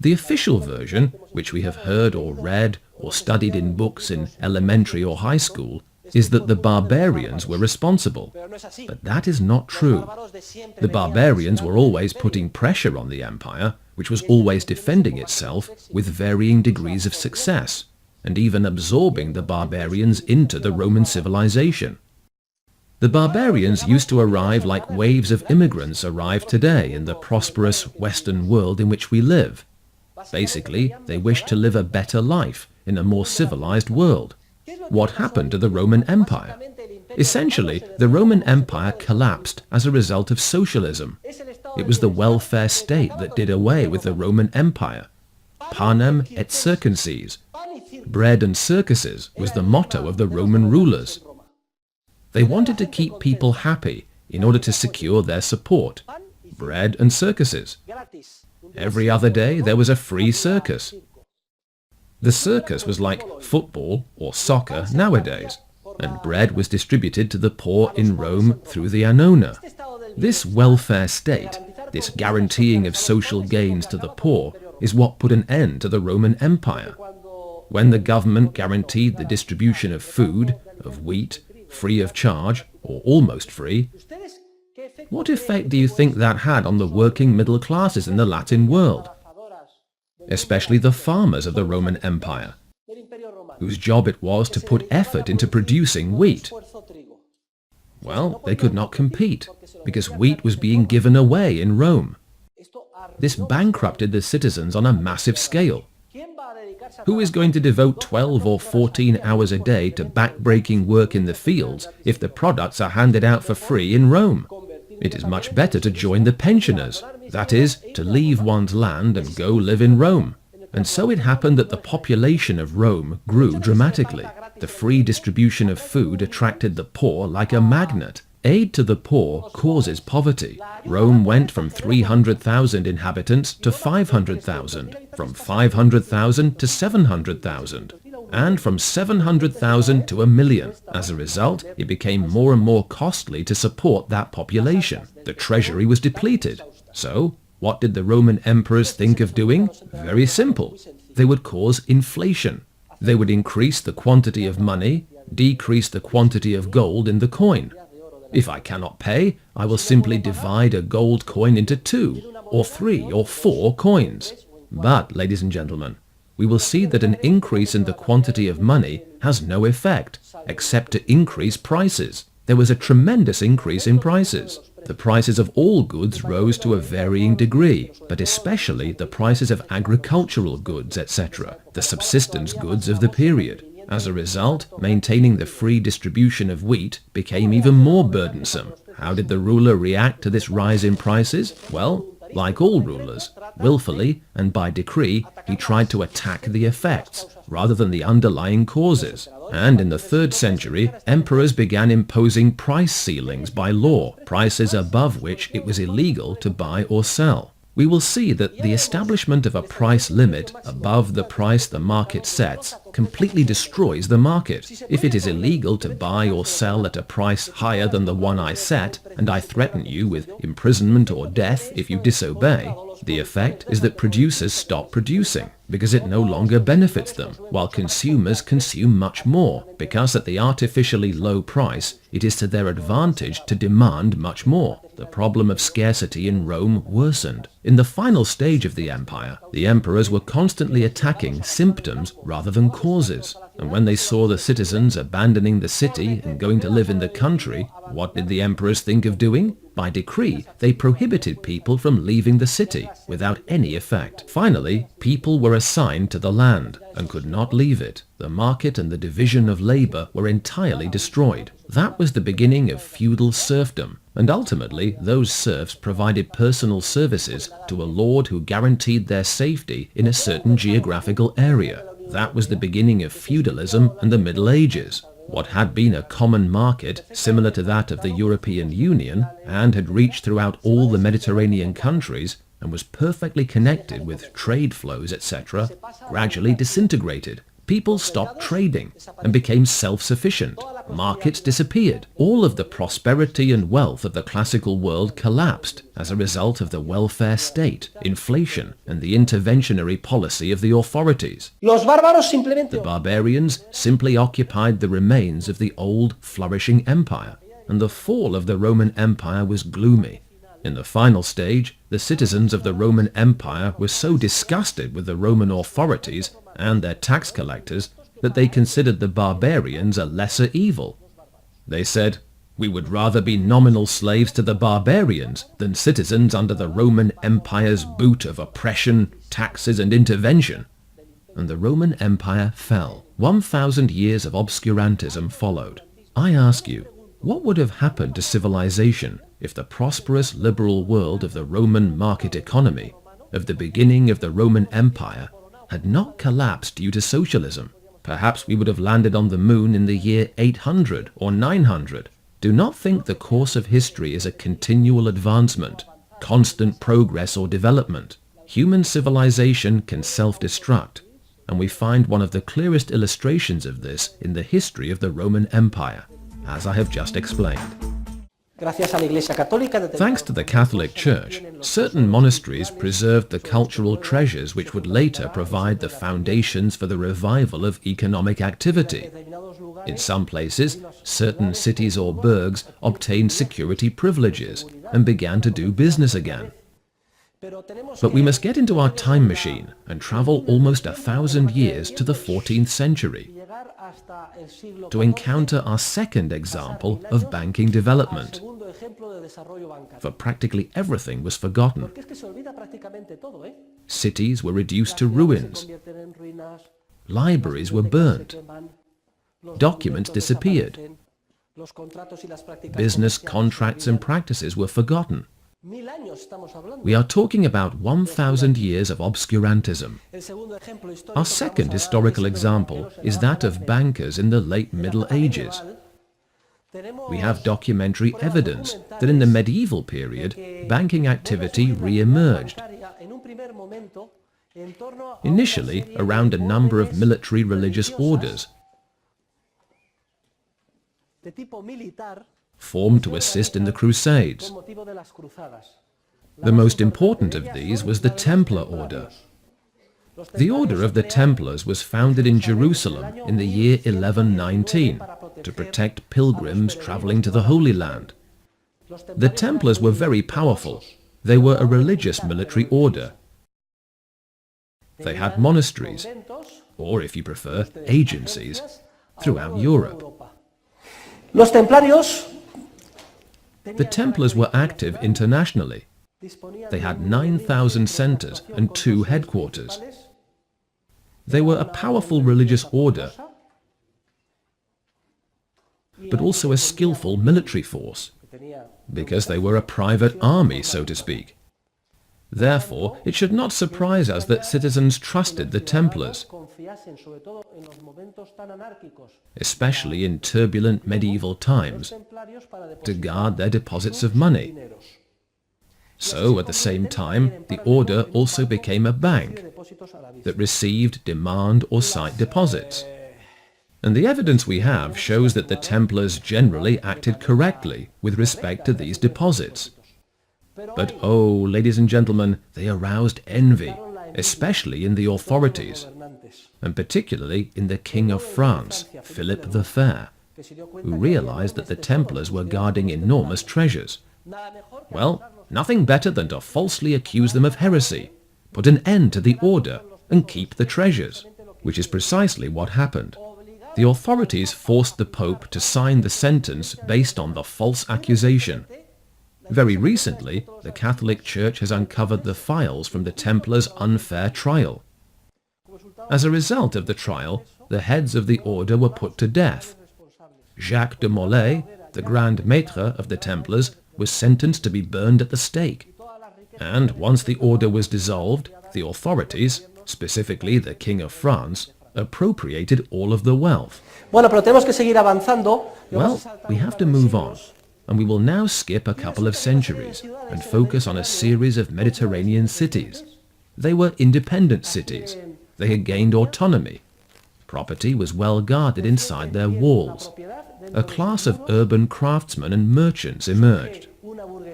The official version, which we have heard or read or studied in books in elementary or high school, is that the barbarians were responsible. But that is not true. The barbarians were always putting pressure on the empire, which was always defending itself with varying degrees of success, and even absorbing the barbarians into the Roman civilization. The barbarians used to arrive like waves of immigrants arrive today in the prosperous Western world in which we live. Basically, they wished to live a better life in a more civilized world. What happened to the Roman Empire? Essentially, the Roman Empire collapsed as a result of socialism. It was the welfare state that did away with the Roman Empire. Panem et circenses. Bread and circuses was the motto of the Roman rulers. They wanted to keep people happy in order to secure their support. Bread and circuses. Every other day there was a free circus. The circus was like football or soccer nowadays, and bread was distributed to the poor in Rome through the annona. This welfare state, this guaranteeing of social gains to the poor, is what put an end to the Roman Empire. When the government guaranteed the distribution of food, of wheat, free of charge, or almost free, what effect do you think that had on the working middle classes in the Latin world? Especially the farmers of the Roman Empire, whose job it was to put effort into producing wheat. Well, they could not compete, because wheat was being given away in Rome. This bankrupted the citizens on a massive scale. Who is going to devote 12 or 14 hours a day to back-breaking work in the fields if the products are handed out for free in Rome? It is much better to join the pensioners, that is, to leave one's land and go live in Rome. And so it happened that the population of Rome grew dramatically. The free distribution of food attracted the poor like a magnet. Aid to the poor causes poverty. Rome went from 300,000 inhabitants to 500,000, from 500,000 to 700,000, and from 700,000 to 1 million. As a result, it became more and more costly to support that population. The treasury was depleted. So, what did the Roman emperors think of doing? Very simple. They would cause inflation. They would increase the quantity of money, decrease the quantity of gold in the coin. If I cannot pay, I will simply divide a gold coin into 2, or 3, or 4 coins. But, ladies and gentlemen, we will see that an increase in the quantity of money has no effect, except to increase prices. There was a tremendous increase in prices. The prices of all goods rose to a varying degree, but especially the prices of agricultural goods, etc., the subsistence goods of the period. As a result, maintaining the free distribution of wheat became even more burdensome. How did the ruler react to this rise in prices? Well, like all rulers, willfully and by decree, he tried to attack the effects rather than the underlying causes. And in the 3rd century, emperors began imposing price ceilings by law, prices above which it was illegal to buy or sell. We will see that the establishment of a price limit above the price the market sets completely destroys the market. If it is illegal to buy or sell at a price higher than the one I set, and I threaten you with imprisonment or death if you disobey, the effect is that producers stop producing because it no longer benefits them, while consumers consume much more, because at the artificially low price, it is to their advantage to demand much more. The problem of scarcity in Rome worsened. In the final stage of the empire, the emperors were constantly attacking symptoms rather than causes. And when they saw the citizens abandoning the city and going to live in the country, what did the emperors think of doing? By decree, they prohibited people from leaving the city without any effect. Finally, people were assigned to the land and could not leave it. The market and the division of labor were entirely destroyed. That was the beginning of feudal serfdom, and ultimately those serfs provided personal services to a lord who guaranteed their safety in a certain geographical area. That was the beginning of feudalism and the Middle Ages. What had been a common market, similar to that of the European Union, and had reached throughout all the Mediterranean countries, and was perfectly connected with trade flows, etc., gradually disintegrated. People stopped trading and became self-sufficient. Markets disappeared. All of the prosperity and wealth of the classical world collapsed as a result of the welfare state, inflation, and the interventionary policy of the authorities. The barbarians simply occupied the remains of the old, flourishing empire, and the fall of the Roman Empire was gloomy. In the final stage, the citizens of the Roman Empire were so disgusted with the Roman authorities and their tax collectors that they considered the barbarians a lesser evil. They said, "We would rather be nominal slaves to the barbarians than citizens under the Roman Empire's boot of oppression, taxes, and intervention." And the Roman Empire fell. 1,000 years of obscurantism followed. I ask you, what would have happened to civilization if the prosperous liberal world of the Roman market economy, of the beginning of the Roman Empire, had not collapsed due to socialism? Perhaps we would have landed on the moon in the year 800 or 900. Do not think the course of history is a continual advancement, constant progress or development. Human civilization can self-destruct, and we find one of the clearest illustrations of this in the history of the Roman Empire, as I have just explained. Thanks to the Catholic Church, certain monasteries preserved the cultural treasures which would later provide the foundations for the revival of economic activity. In some places, certain cities or burghs obtained security privileges and began to do business again. But we must get into our time machine and travel almost 1,000 years to the 14th century to encounter our second example of banking development. For practically everything was forgotten. Cities were reduced to ruins. Libraries were burnt. Documents disappeared. Business contracts and practices were forgotten. We are talking about 1,000 years of obscurantism. Our second historical example is that of bankers in the late Middle Ages. We have documentary evidence that in the medieval period, banking activity re-emerged. Initially, around a number of military religious orders formed to assist in the Crusades. The most important of these was the Templar order. The order of the Templars was founded in Jerusalem in the year 1119 to protect pilgrims traveling to the Holy Land. The Templars were very powerful. They were a religious military order. They had monasteries, or if you prefer, agencies, throughout Europe. The Templars were active internationally. They had 9,000 centers and 2 headquarters. They were a powerful religious order, but also a skillful military force, because they were a private army, so to speak. Therefore, it should not surprise us that citizens trusted the Templars, especially in turbulent medieval times, to guard their deposits of money. So, at the same time, the order also became a bank that received demand or sight deposits. And the evidence we have shows that the Templars generally acted correctly with respect to these deposits. But oh, ladies and gentlemen, they aroused envy, especially in the authorities, and particularly in the King of France, Philip the Fair, who realized that the Templars were guarding enormous treasures. Well, nothing better than to falsely accuse them of heresy, put an end to the order, and keep the treasures, which is precisely what happened. The authorities forced the Pope to sign the sentence based on the false accusation. Very recently, the Catholic Church has uncovered the files from the Templars' unfair trial. As a result of the trial, the heads of the order were put to death. Jacques de Molay, the Grand Maître of the Templars, was sentenced to be burned at the stake. And once the order was dissolved, the authorities, specifically the King of France, appropriated all of the wealth. Well, we have to move on, and we will now skip a couple of centuries and focus on a series of Mediterranean cities. They were independent cities. They had gained autonomy. Property was well guarded inside their walls. A class of urban craftsmen and merchants emerged.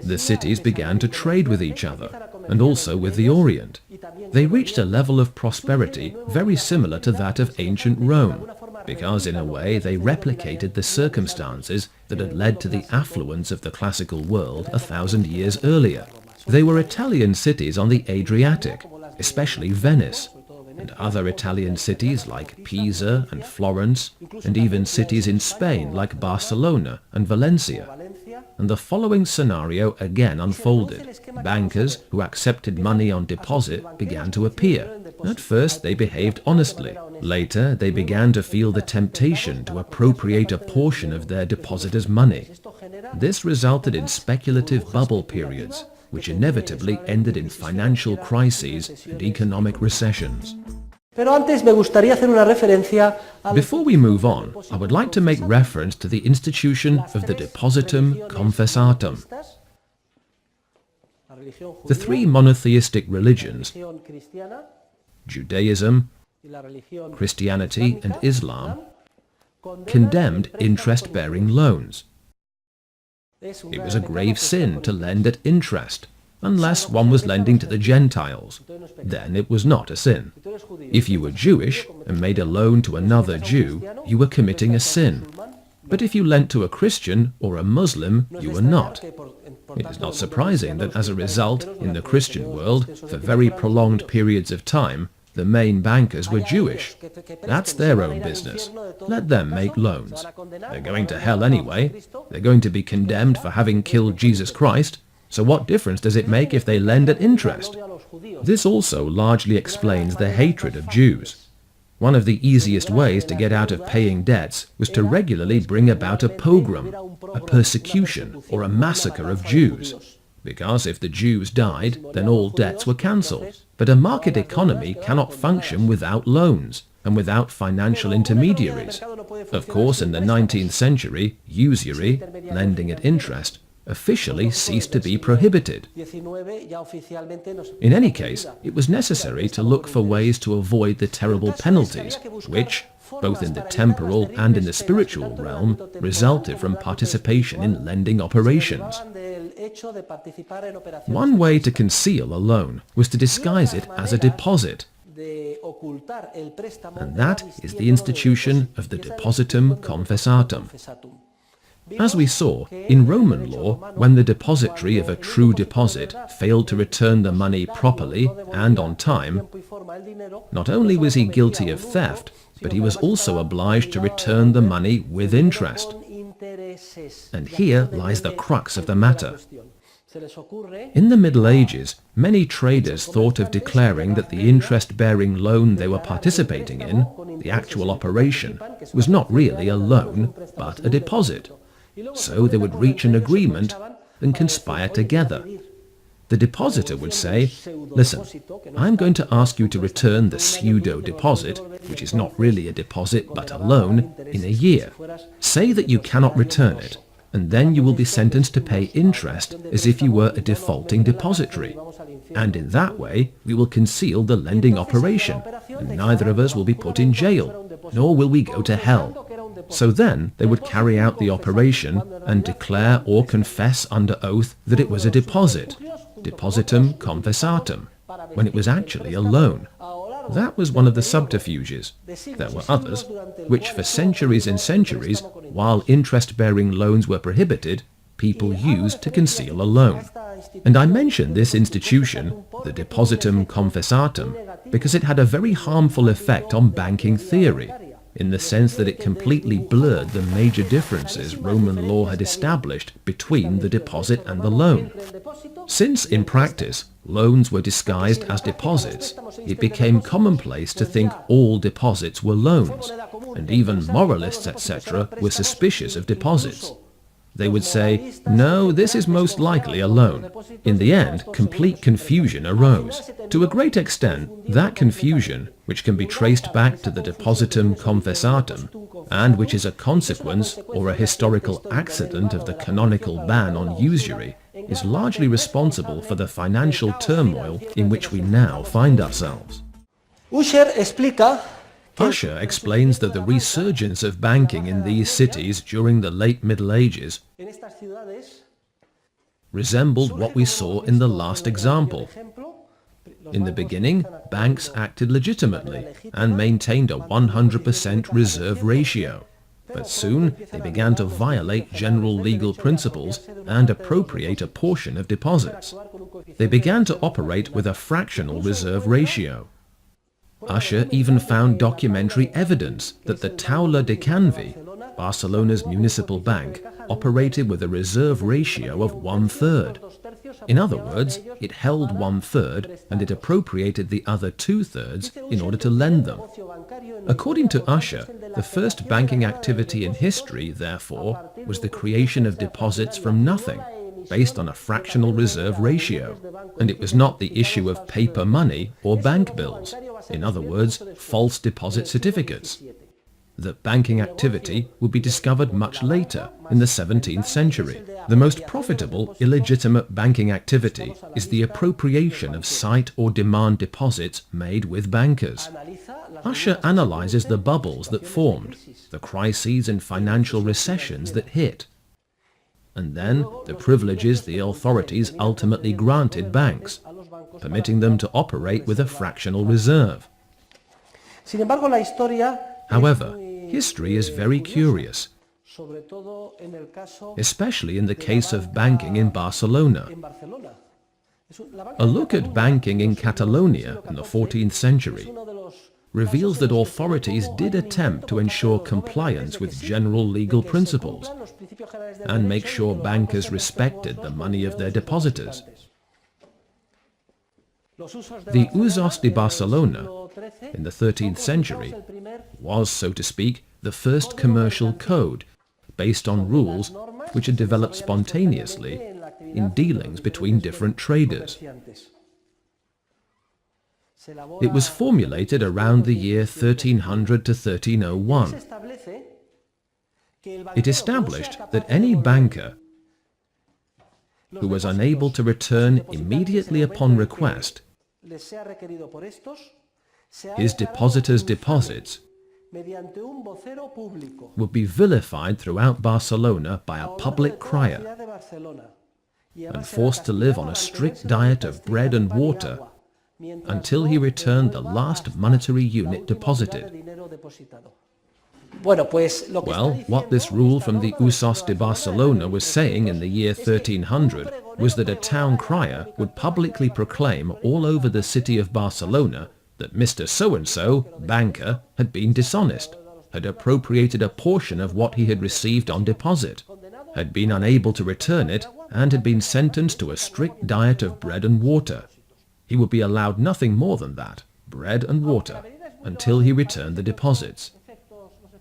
The cities began to trade with each other, and also with the Orient. They reached a level of prosperity very similar to that of ancient Rome, because in a way they replicated the circumstances that had led to the affluence of the classical world 1,000 years earlier. They were Italian cities on the Adriatic, especially Venice, and other Italian cities like Pisa and Florence, and even cities in Spain like Barcelona and Valencia. And the following scenario again unfolded. Bankers who accepted money on deposit began to appear. At first they behaved honestly. Later they began to feel the temptation to appropriate a portion of their depositors' money. This resulted in speculative bubble periods, which inevitably ended in financial crises and economic recessions. Before we move on, I would like to make reference to the institution of the Depositum Confessatum. The 3 monotheistic religions, Judaism, Christianity and Islam condemned interest-bearing loans. It was a grave sin to lend at interest, unless one was lending to the Gentiles. Then it was not a sin. If you were Jewish and made a loan to another Jew, you were committing a sin. But if you lent to a Christian or a Muslim, you were not. It is not surprising that as a result, in the Christian world, for very prolonged periods of time, the main bankers were Jewish. That's their own business. Let them make loans. They're going to hell anyway. They're going to be condemned for having killed Jesus Christ. So what difference does it make if they lend at interest? This also largely explains the hatred of Jews. One of the easiest ways to get out of paying debts was to regularly bring about a pogrom, a persecution or a massacre of Jews. Because if the Jews died, then all debts were cancelled. But a market economy cannot function without loans and without financial intermediaries. Of course, in the 19th century, usury, lending at interest, officially ceased to be prohibited. In any case, it was necessary to look for ways to avoid the terrible penalties which, both in the temporal and in the spiritual realm, resulted from participation in lending operations. One way to conceal a loan was to disguise it as a deposit, and that is the institution of the Depositum Confessatum. As we saw, in Roman law, when the depository of a true deposit failed to return the money properly and on time, not only was he guilty of theft, but he was also obliged to return the money with interest. And here lies the crux of the matter. In the Middle Ages, many traders thought of declaring that the interest-bearing loan they were participating in, the actual operation, was not really a loan, but a deposit. So they would reach an agreement and conspire together. The depositor would say, "Listen, I'm going to ask you to return the pseudo-deposit, which is not really a deposit but a loan, in a year. Say that you cannot return it, and then you will be sentenced to pay interest as if you were a defaulting depository. And in that way, we will conceal the lending operation, and neither of us will be put in jail, nor will we go to hell." So then they would carry out the operation and declare or confess under oath that it was a deposit, Depositum Confessatum, when it was actually a loan. That was one of the subterfuges. There were others, which for centuries and centuries, while interest-bearing loans were prohibited, people used to conceal a loan. And I mention this institution, the Depositum Confessatum, because it had a very harmful effect on banking theory, in the sense that it completely blurred the major differences Roman law had established between the deposit and the loan. Since, in practice, loans were disguised as deposits, it became commonplace to think all deposits were loans, and even moralists, etc., were suspicious of deposits. They would say, "No, this is most likely a loan." In the end, complete confusion arose. To a great extent, that confusion, which can be traced back to the Depositum Confessatum, and which is a consequence or a historical accident of the canonical ban on usury, is largely responsible for the financial turmoil in which we now find ourselves. Usher explains that the resurgence of banking in these cities during the late Middle Ages resembled what we saw in the last example. In the beginning, banks acted legitimately and maintained a 100% reserve ratio. But soon they began to violate general legal principles and appropriate a portion of deposits. They began to operate with a fractional reserve ratio. Usher even found documentary evidence that the Taula de Canvi, Barcelona's municipal bank, operated with a reserve ratio of 1/3. In other words, it held 1/3 and it appropriated the other 2/3 in order to lend them. According to Usher, the first banking activity in history, therefore, was the creation of deposits from nothing, based on a fractional reserve ratio, and it was not the issue of paper money or bank bills, in other words, false deposit certificates. that banking activity would be discovered much later, in the 17th century. The most profitable illegitimate banking activity is the appropriation of sight or demand deposits made with bankers. Usher analyzes the bubbles that formed, the crises and financial recessions that hit, and then the privileges the authorities ultimately granted banks, permitting them to operate with a fractional reserve. However, history is very curious, especially in the case of banking in Barcelona. A look at banking in Catalonia in the 14th century reveals that authorities did attempt to ensure compliance with general legal principles and make sure bankers respected the money of their depositors. The Usos de Barcelona in the 13th century was, so to speak, the first commercial code based on rules which had developed spontaneously in dealings between different traders. It was formulated around the year 1300 to 1301. It established that any banker who was unable to return immediately upon request his depositors' deposits would be vilified throughout Barcelona by a public crier and forced to live on a strict diet of bread and water until he returned the last monetary unit deposited. Well, what this rule from the Usos de Barcelona was saying in the year 1300 was that a town crier would publicly proclaim all over the city of Barcelona that Mr. So-and-so, banker, had been dishonest, had appropriated a portion of what he had received on deposit, had been unable to return it, and had been sentenced to a strict diet of bread and water. He would be allowed nothing more than that, bread and water, until he returned the deposits.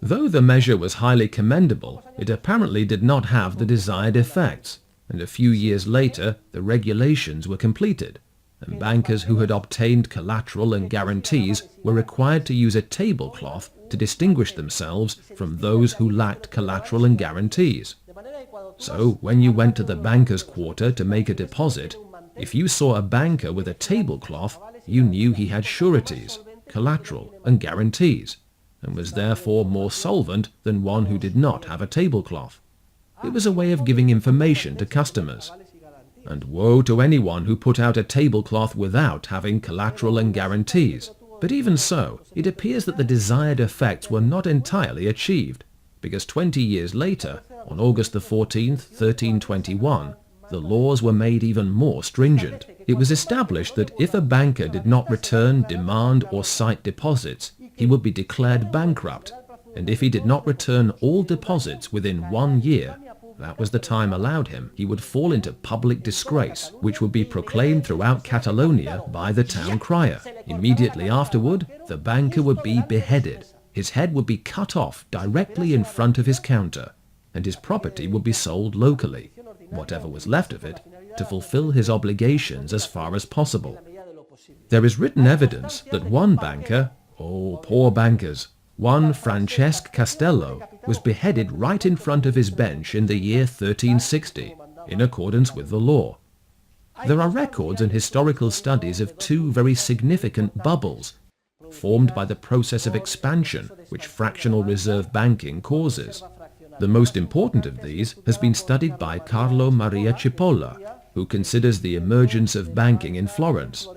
Though the measure was highly commendable, it apparently did not have the desired effects, and a few years later the regulations were completed, and bankers who had obtained collateral and guarantees were required to use a tablecloth to distinguish themselves from those who lacked collateral and guarantees. So, when you went to the banker's quarter to make a deposit, if you saw a banker with a tablecloth, you knew he had sureties, collateral, and guarantees, and was therefore more solvent than one who did not have a tablecloth. It was a way of giving information to customers. And woe to anyone who put out a tablecloth without having collateral and guarantees. But even so, it appears that the desired effects were not entirely achieved, because 20 years later, on August the 14th, 1321, the laws were made even more stringent. It was established that if a banker did not return demand or sight deposits, he would be declared bankrupt, and if he did not return all deposits within 1 year, that was the time allowed him, he would fall into public disgrace, which would be proclaimed throughout Catalonia by the town crier. Immediately afterward, the banker would be beheaded. His head would be cut off directly in front of his counter, and his property would be sold locally, whatever was left of it, to fulfill his obligations as far as possible. There is written evidence that one banker, oh, poor bankers, one Francesc Castello, was beheaded right in front of his bench in the year 1360, in accordance with the law. There are records and historical studies of two very significant bubbles, formed by the process of expansion which fractional reserve banking causes. The most important of these has been studied by Carlo Maria Cipolla, who considers the emergence of banking in Florence.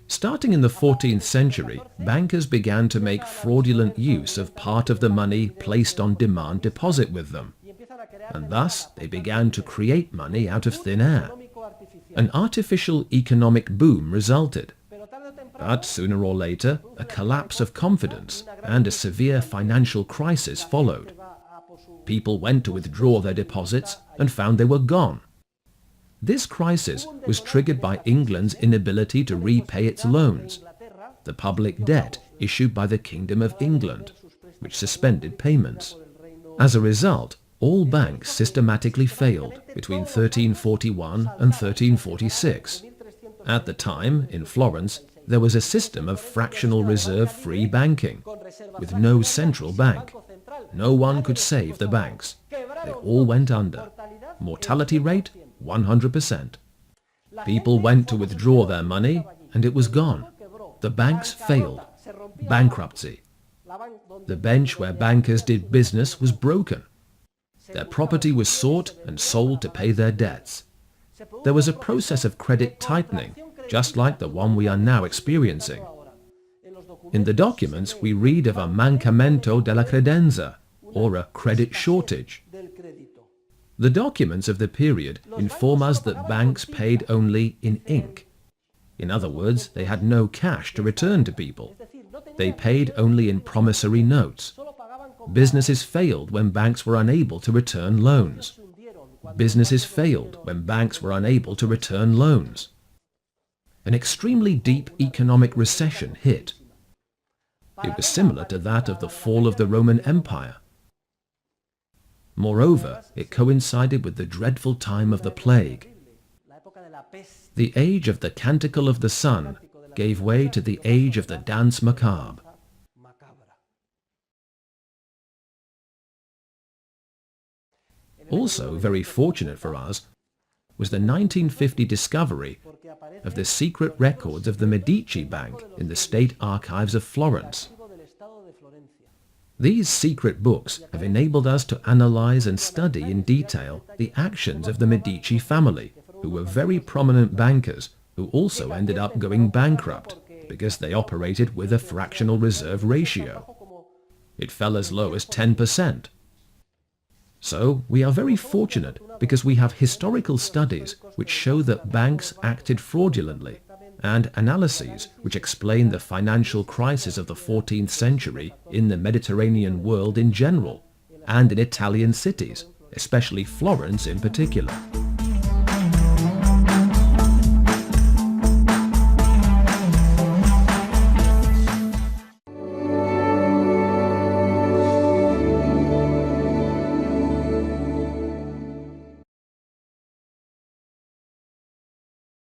Starting in the 14th century, bankers began to make fraudulent use of part of the money placed on demand deposit with them, and thus they began to create money out of thin air. An artificial economic boom resulted, but sooner or later a collapse of confidence and a severe financial crisis followed. People went to withdraw their deposits and found they were gone. This crisis was triggered by England's inability to repay its loans, the public debt issued by the Kingdom of England, which suspended payments. As a result, all banks systematically failed between 1341 and 1346. At the time, in Florence, there was a system of fractional reserve free banking, with no central bank. No one could save the banks. They all went under. Mortality rate, 100%. People went to withdraw their money, and it was gone. The banks failed. Bankruptcy. The bench where bankers did business was broken. Their property was sought and sold to pay their debts. There was a process of credit tightening, just like the one we are now experiencing. In the documents, we read of a mancamento della credenza, or a credit shortage. The documents of the period inform us that banks paid only in ink. In other words, they had no cash to return to people. They paid only in promissory notes. Businesses failed when banks were unable to return loans. Businesses failed when banks were unable to return loans. An extremely deep economic recession hit. It was similar to that of the fall of the Roman Empire. Moreover, it coincided with the dreadful time of the plague. The age of the Canticle of the Sun gave way to the age of the Dance Macabre. Also very fortunate for us was the 1950 discovery of the secret records of the Medici Bank in the State Archives of Florence. These secret books have enabled us to analyze and study in detail the actions of the Medici family, who were very prominent bankers who also ended up going bankrupt because they operated with a fractional reserve ratio. It fell as low as 10%. So we are very fortunate because we have historical studies which show that banks acted fraudulently, and analyses which explain the financial crisis of the 14th century in the Mediterranean world in general, and in Italian cities, especially Florence in particular.